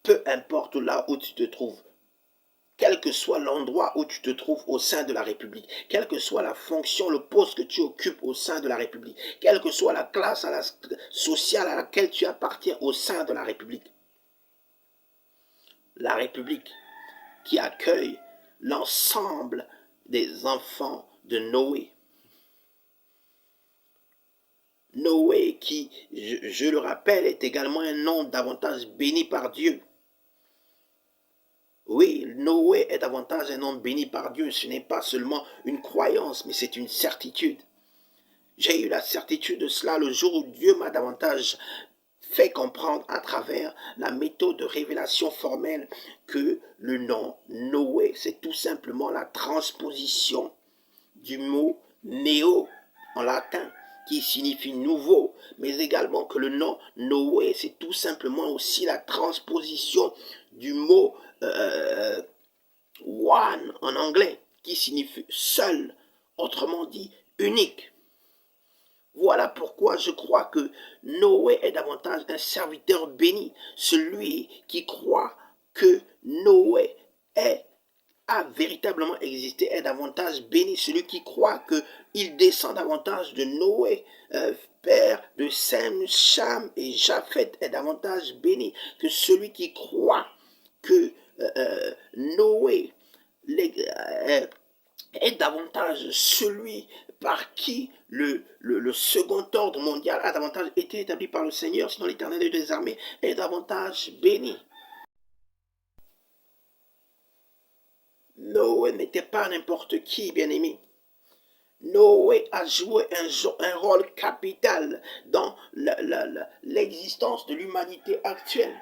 Peu importe là où tu te trouves, quel que soit l'endroit où tu te trouves au sein de la République, quelle que soit la fonction, le poste que tu occupes au sein de la République, quelle que soit la classe sociale à laquelle tu appartiens au sein de la République qui accueille l'ensemble des enfants de Noé. Noé qui, je le rappelle, est également un nom davantage béni par Dieu. Oui, Noé est davantage un nom béni par Dieu. Ce n'est pas seulement une croyance, mais c'est une certitude. J'ai eu la certitude de cela le jour où Dieu m'a davantage fait comprendre à travers la méthode de révélation formelle que le nom Noé, c'est tout simplement la transposition du mot néo en latin, qui signifie nouveau, mais également que le nom Noé, c'est tout simplement aussi la transposition du mot one en anglais, qui signifie seul, autrement dit unique. Voilà pourquoi je crois que Noé est davantage un serviteur béni, celui qui croit que Noé a véritablement existé est davantage béni, celui qui croit qu'il descend davantage de Noé, père de Sem, Cham et Japheth est davantage béni que celui qui croit que Noé est davantage celui par qui le second ordre mondial a davantage été établi par le Seigneur, sinon l'Éternel des armées est davantage béni. Noé n'était pas n'importe qui, bien-aimé. Noé a joué un rôle capital dans l'existence de l'humanité actuelle.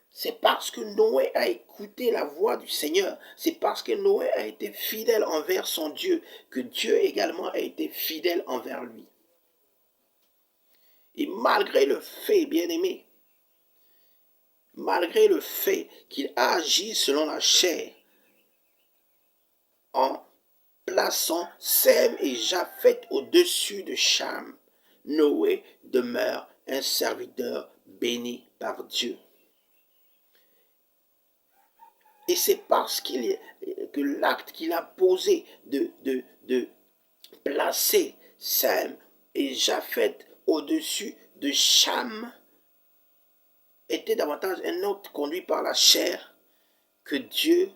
C'est parce que Noé a écouté la voix du Seigneur, c'est parce que Noé a été fidèle envers son Dieu, que Dieu également a été fidèle envers lui. Et malgré le fait, bien-aimé, malgré le fait qu'il a agi selon la chair, en plaçant Sem et Japheth au-dessus de Cham, Noé demeure un serviteur béni par Dieu. Et c'est parce que l'acte qu'il a posé de placer Sem et Japheth au-dessus de Cham était davantage un acte conduit par la chair que Dieu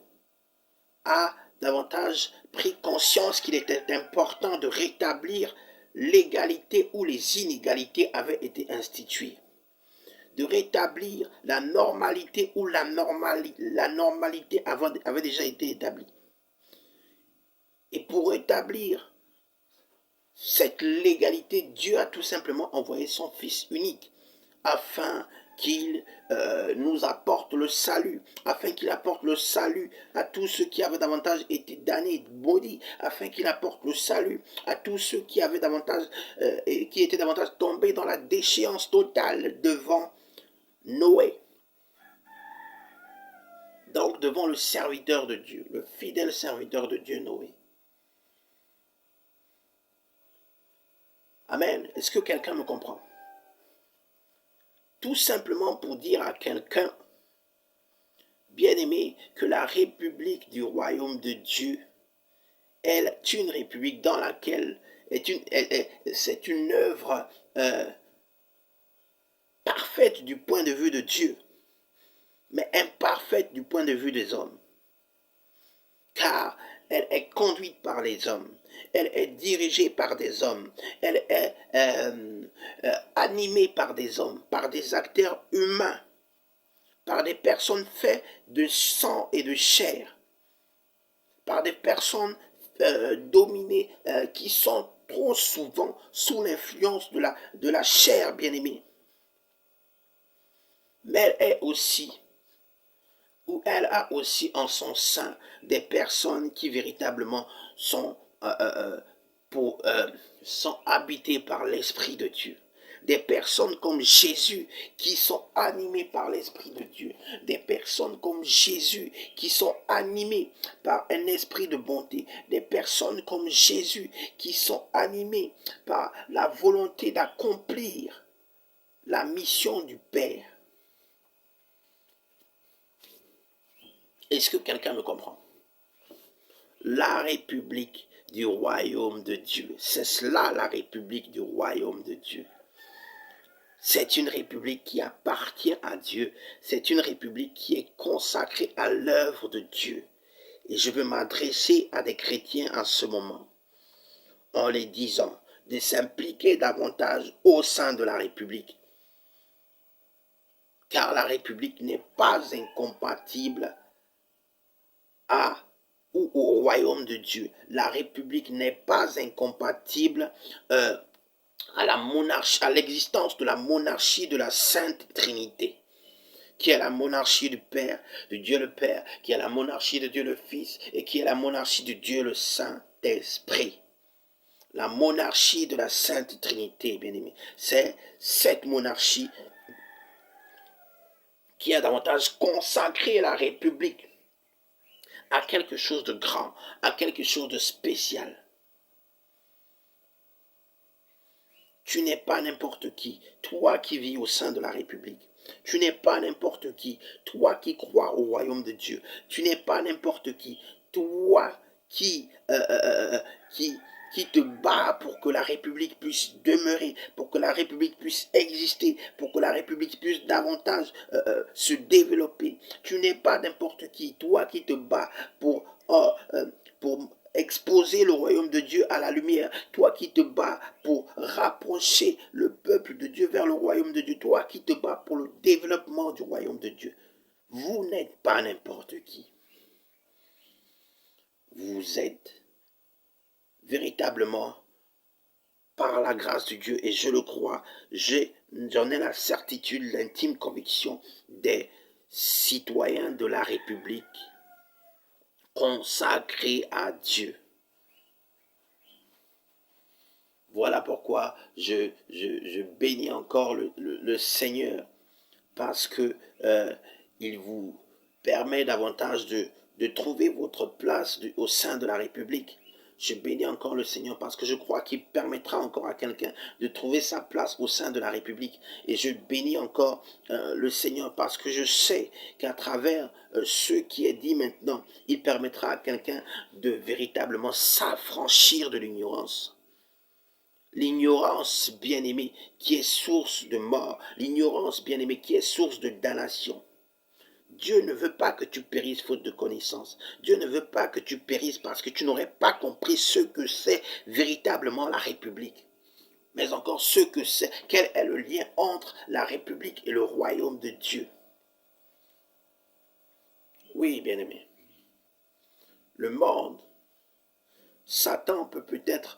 a davantage pris conscience qu'il était important de rétablir l'égalité où les inégalités avaient été instituées, de rétablir la normalité où la normalité avait déjà été établie. Et pour rétablir cette légalité, Dieu a tout simplement envoyé son Fils unique afin qu'il nous apporte le salut, afin qu'il apporte le salut à tous ceux qui avaient davantage été damnés, maudits, afin qu'il apporte le salut à tous ceux qui avaient davantage, qui étaient davantage tombés dans la déchéance totale devant Noé. Donc devant le serviteur de Dieu, le fidèle serviteur de Dieu Noé. Amen. Est-ce que quelqu'un me comprend? Tout simplement pour dire à quelqu'un, bien-aimé, que la République du royaume de Dieu est une république dans laquelle c'est une œuvre parfaite du point de vue de Dieu, mais imparfaite du point de vue des hommes. Car elle est conduite par les hommes, elle est dirigée par des hommes, elle est animée par des hommes, par des acteurs humains, par des personnes faites de sang et de chair, par des personnes dominées qui sont trop souvent sous l'influence de la chair bien-aimée. Mais elle est aussi, ou elle a aussi en son sein des personnes qui véritablement sont, sont habitées par l'Esprit de Dieu. Des personnes comme Jésus qui sont animées par l'Esprit de Dieu. Des personnes comme Jésus qui sont animées par un esprit de bonté. Des personnes comme Jésus qui sont animées par la volonté d'accomplir la mission du Père. Est-ce que quelqu'un me comprend? La République du royaume de Dieu. C'est cela la République du royaume de Dieu. C'est une république qui appartient à Dieu. C'est une république qui est consacrée à l'œuvre de Dieu. Et je veux m'adresser à des chrétiens en ce moment, en les disant de s'impliquer davantage au sein de la République. Car la République n'est pas incompatible ou au royaume de Dieu. La République n'est pas incompatible à l'existence de la monarchie de la Sainte Trinité, qui est la monarchie du Père, de Dieu le Père, qui est la monarchie de Dieu le Fils, et qui est la monarchie de Dieu le Saint-Esprit. La monarchie de la Sainte Trinité, bien-aimé, c'est cette monarchie qui a davantage consacré la République à quelque chose de grand, à quelque chose de spécial. Tu n'es pas n'importe qui, toi qui vis au sein de la République. Tu n'es pas n'importe qui, toi qui crois au royaume de Dieu. Tu n'es pas n'importe qui, toi qui te bats pour que la République puisse demeurer, pour que la République puisse exister, pour que la République puisse davantage se développer. Tu n'es pas n'importe qui, toi qui te bats pour exposer le royaume de Dieu à la lumière, toi qui te bats pour rapprocher le peuple de Dieu vers le royaume de Dieu, toi qui te bats pour le développement du royaume de Dieu. Vous n'êtes pas n'importe qui. Vous êtes véritablement, par la grâce de Dieu, et je le crois, j'en ai la certitude, l'intime conviction des citoyens de la République consacrés à Dieu. Voilà pourquoi je bénis encore le Seigneur, parce que il vous permet davantage de trouver votre place au sein de la République. Je bénis encore le Seigneur parce que je crois qu'il permettra encore à quelqu'un de trouver sa place au sein de la République. Et je bénis encore le Seigneur parce que je sais qu'à travers ce qui est dit maintenant, il permettra à quelqu'un de véritablement s'affranchir de l'ignorance. L'ignorance, bien-aimée, qui est source de mort. L'ignorance, bien-aimée, qui est source de damnation. Dieu ne veut pas que tu périsses faute de connaissance. Dieu ne veut pas que tu périsses parce que tu n'aurais pas compris ce que c'est véritablement la République. Mais encore ce que c'est, quel est le lien entre la République et le royaume de Dieu. Oui, bien-aimé. Le monde, Satan peut peut-être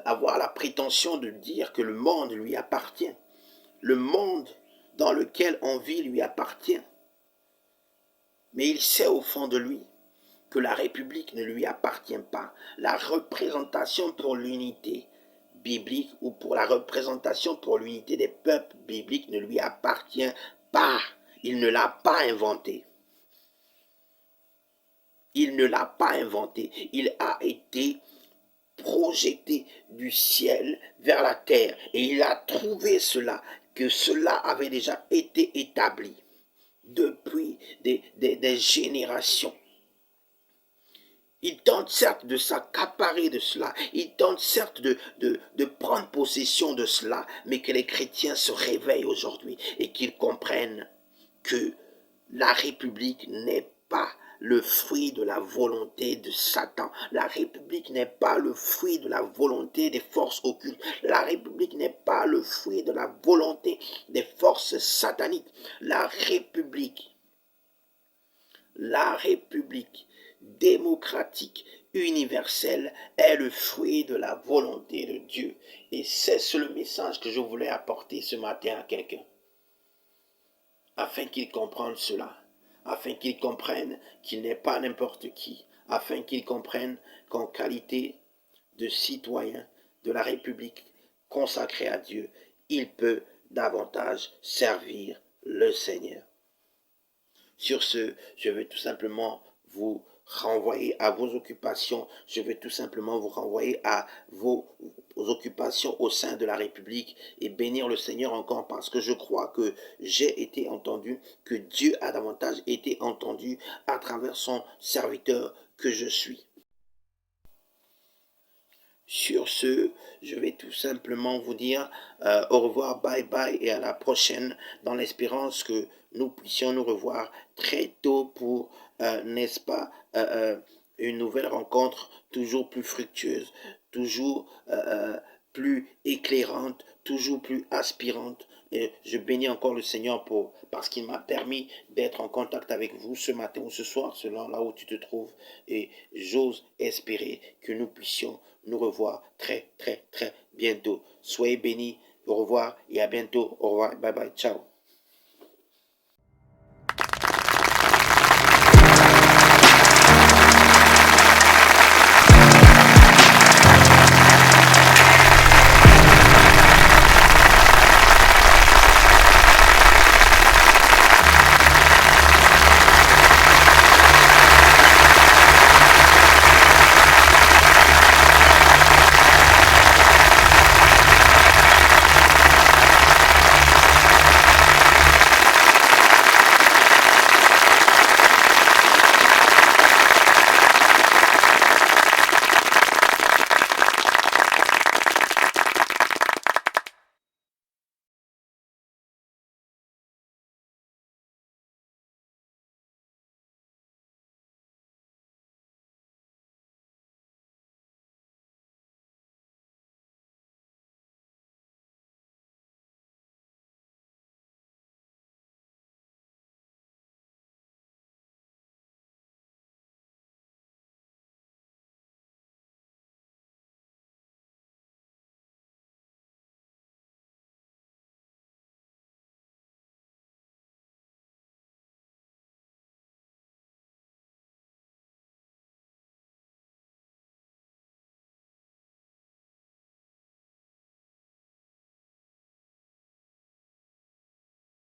avoir la prétention de dire que le monde lui appartient. Le monde dans lequel on vit lui appartient. Mais il sait au fond de lui que la République ne lui appartient pas. La représentation pour l'unité biblique ou pour la représentation pour l'unité des peuples bibliques ne lui appartient pas. Il ne l'a pas inventé. Il ne l'a pas inventé. Il a été projeté du ciel vers la terre. Et il a trouvé que cela avait déjà été établi depuis des générations. Il tente certes de s'accaparer de cela, il tente certes de prendre possession de cela, mais que les chrétiens se réveillent aujourd'hui et qu'ils comprennent que la République n'est pas le fruit de la volonté de Satan. La République n'est pas le fruit de la volonté des forces occultes. La République n'est pas le fruit de la volonté des forces sataniques. La République démocratique, universelle, est le fruit de la volonté de Dieu. Et c'est le message que je voulais apporter ce matin à quelqu'un, afin qu'il comprenne cela, afin qu'il comprenne qu'il n'est pas n'importe qui, afin qu'il comprenne qu'en qualité de citoyen de la République consacré à Dieu, il peut davantage servir le Seigneur. Sur ce, je vais tout simplement vous renvoyer à vos occupations. Je vais tout simplement vous renvoyer à vos occupations au sein de la République et bénir le Seigneur encore parce que je crois que j'ai été entendu, que Dieu a davantage été entendu à travers son serviteur que je suis. Sur ce, je vais tout simplement vous dire au revoir, bye bye et à la prochaine dans l'espérance que nous puissions nous revoir très tôt pour, n'est-ce pas, une nouvelle rencontre toujours plus fructueuse, toujours plus éclairante, toujours plus aspirante. Et je bénis encore le Seigneur parce qu'il m'a permis d'être en contact avec vous ce matin ou ce soir, selon là où tu te trouves. Et j'ose espérer que nous puissions nous revoir très, très, très bientôt. Soyez bénis. Au revoir et à bientôt. Au revoir. Bye bye. Ciao.